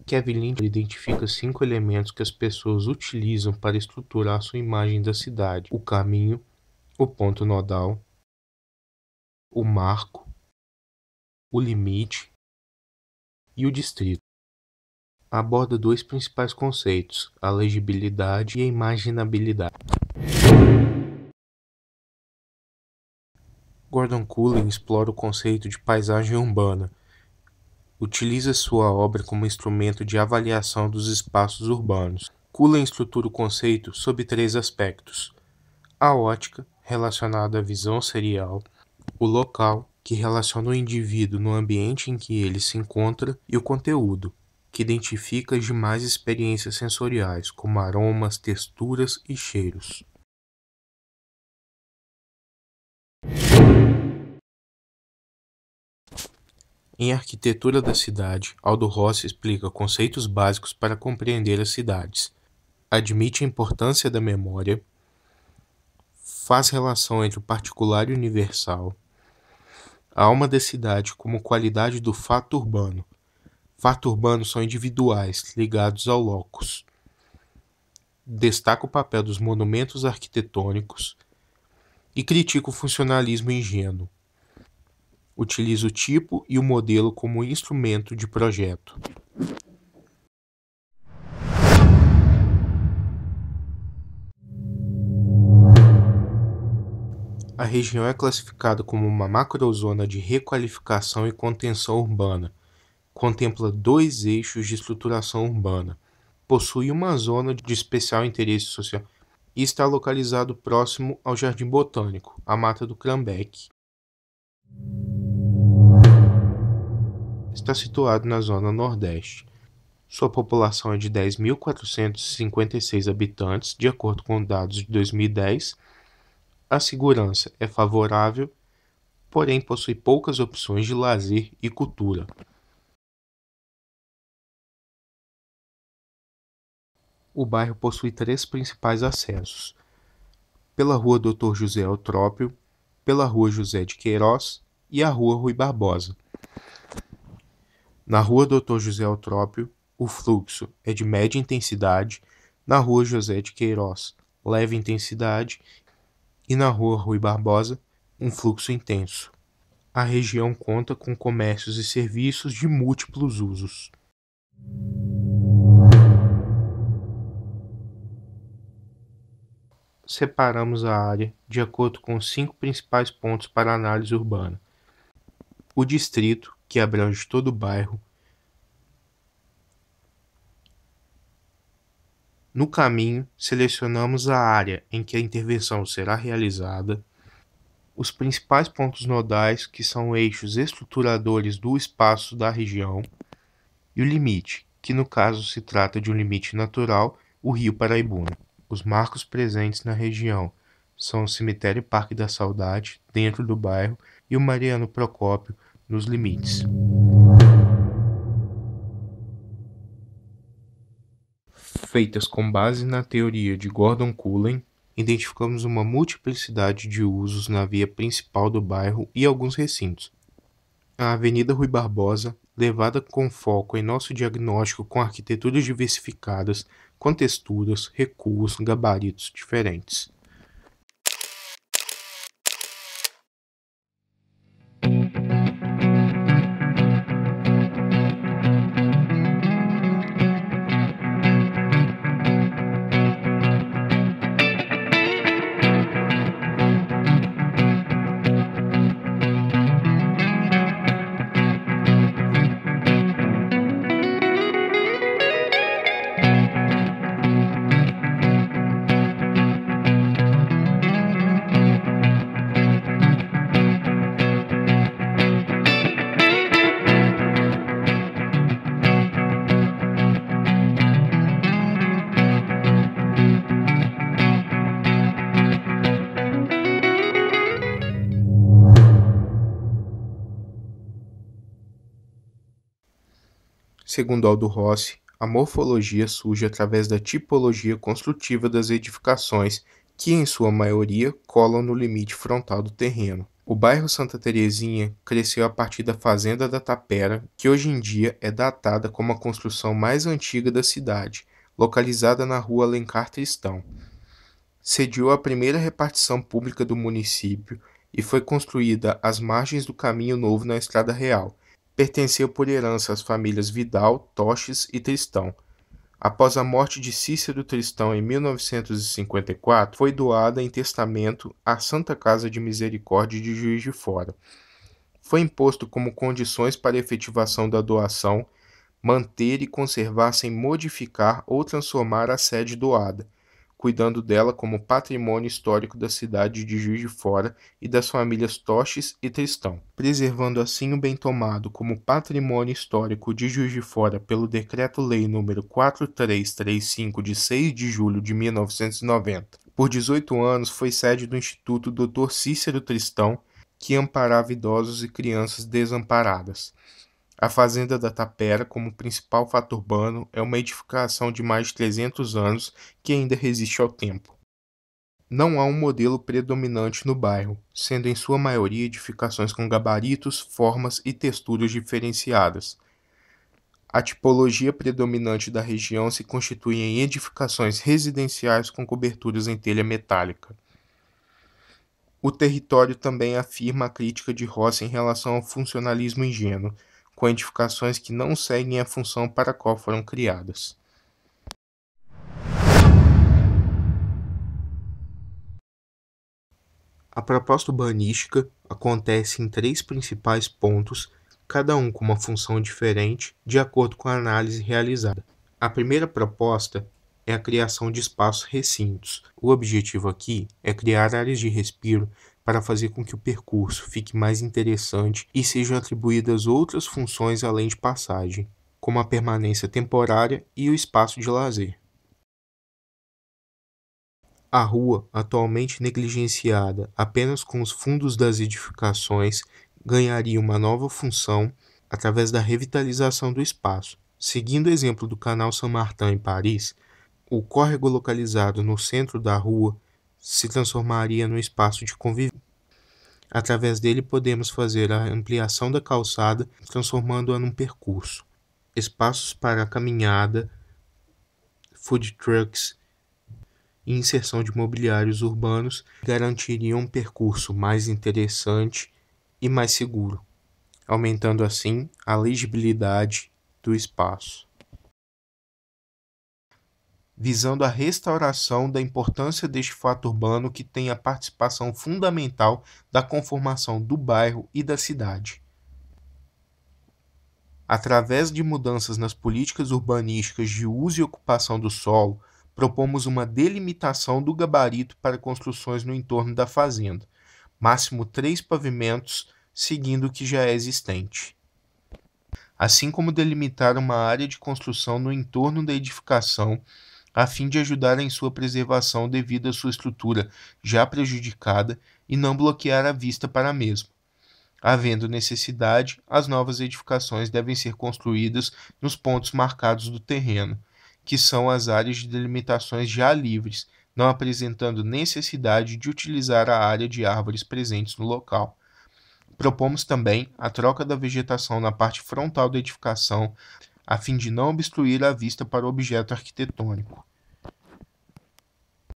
Kevin Lynch identifica 5 elementos que as pessoas utilizam para estruturar sua imagem da cidade: o caminho, o ponto nodal, o marco, o limite e o distrito. Aborda 2 principais conceitos: a legibilidade e a imaginabilidade. Gordon Cullen explora o conceito de paisagem urbana. Utiliza sua obra como instrumento de avaliação dos espaços urbanos. Cullen estrutura o conceito sob 3 aspectos: a ótica, relacionada à visão serial, o local, que relaciona o indivíduo no ambiente em que ele se encontra, e o conteúdo, que identifica as demais experiências sensoriais, como aromas, texturas e cheiros. Em Arquitetura da Cidade, Aldo Rossi explica conceitos básicos para compreender as cidades. Admite a importância da memória, faz relação entre o particular e o universal, a alma da cidade como qualidade do fato urbano. Fatos urbanos são individuais, ligados ao locus. Destaca o papel dos monumentos arquitetônicos e critica o funcionalismo ingênuo. Utiliza o tipo e o modelo como instrumento de projeto. A região é classificada como uma macrozona de requalificação e contenção urbana. Contempla 2 eixos de estruturação urbana. Possui uma zona de especial interesse social e está localizado próximo ao Jardim Botânico, a Mata do Cranbeck. Está situado na zona nordeste. Sua população é de 10.456 habitantes, de acordo com dados de 2010. A segurança é favorável, porém possui poucas opções de lazer e cultura. O bairro possui 3 principais acessos: pela Rua Dr. José Eutrópio, pela Rua José de Queiroz e a Rua Rui Barbosa. Na Rua Dr. José Eutrópio, o fluxo é de média intensidade, na Rua José de Queiroz, leve intensidade, e na Rua Rui Barbosa, um fluxo intenso. A região conta com comércios e serviços de múltiplos usos. Separamos a área de acordo com os 5 principais pontos para análise urbana: o distrito, que abrange todo o bairro; no caminho, selecionamos a área em que a intervenção será realizada; os principais pontos nodais, que são eixos estruturadores do espaço da região; e o limite, que no caso se trata de um limite natural, o Rio Paraibuna. Os marcos presentes na região são o Cemitério Parque da Saudade, dentro do bairro, e o Mariano Procópio, nos limites. Feitas com base na teoria de Gordon Cullen, identificamos uma multiplicidade de usos na via principal do bairro e alguns recintos. A Avenida Rui Barbosa, levada com foco em nosso diagnóstico com arquiteturas diversificadas, com texturas, recuos, gabaritos diferentes. Segundo Aldo Rossi, a morfologia surge através da tipologia construtiva das edificações, que, em sua maioria, colam no limite frontal do terreno. O bairro Santa Terezinha cresceu a partir da Fazenda da Tapera, que hoje em dia é datada como a construção mais antiga da cidade, localizada na rua Alencar Tristão. Sediou a primeira repartição pública do município e foi construída às margens do Caminho Novo na Estrada Real. Pertenceu por herança às famílias Vidal, Toches e Tristão. Após a morte de Cícero Tristão em 1954, foi doada em testamento à Santa Casa de Misericórdia de Juiz de Fora. Foi imposto como condições para a efetivação da doação manter e conservar sem modificar ou transformar a sede doada, cuidando dela como patrimônio histórico da cidade de Juiz de Fora e das famílias Toches e Tristão, preservando assim o bem tomado como patrimônio histórico de Juiz de Fora pelo Decreto-Lei nº 4335 de 6 de julho de 1990. Por 18 anos foi sede do Instituto Dr. Cícero Tristão, que amparava idosos e crianças desamparadas. A Fazenda da Tapera, como principal fato urbano, é uma edificação de mais de 300 anos que ainda resiste ao tempo. Não há um modelo predominante no bairro, sendo em sua maioria edificações com gabaritos, formas e texturas diferenciadas. A tipologia predominante da região se constitui em edificações residenciais com coberturas em telha metálica. O território também afirma a crítica de Rossi em relação ao funcionalismo ingênuo, com edificações que não seguem a função para a qual foram criadas. A proposta urbanística acontece em 3 principais pontos, cada um com uma função diferente, de acordo com a análise realizada. A primeira proposta é a criação de espaços recintos. O objetivo aqui é criar áreas de respiro para fazer com que o percurso fique mais interessante e sejam atribuídas outras funções além de passagem, como a permanência temporária e o espaço de lazer. A rua, atualmente negligenciada apenas com os fundos das edificações, ganharia uma nova função através da revitalização do espaço. Seguindo o exemplo do Canal Saint-Martin em Paris, o córrego localizado no centro da rua se transformaria num espaço de convivência. Através dele podemos fazer a ampliação da calçada, transformando-a num percurso. Espaços para caminhada, food trucks e inserção de mobiliários urbanos garantiriam um percurso mais interessante e mais seguro, aumentando assim a legibilidade do espaço. Visando a restauração da importância deste fato urbano que tem a participação fundamental da conformação do bairro e da cidade. Através de mudanças nas políticas urbanísticas de uso e ocupação do solo, propomos uma delimitação do gabarito para construções no entorno da fazenda, máximo 3 pavimentos, seguindo o que já é existente. Assim como delimitar uma área de construção no entorno da edificação, a fim de ajudar em sua preservação devido à sua estrutura já prejudicada e não bloquear a vista para a mesma. Havendo necessidade, as novas edificações devem ser construídas nos pontos marcados do terreno, que são as áreas de delimitações já livres, não apresentando necessidade de utilizar a área de árvores presentes no local. Propomos também a troca da vegetação na parte frontal da edificação, a fim de não obstruir a vista para o objeto arquitetônico.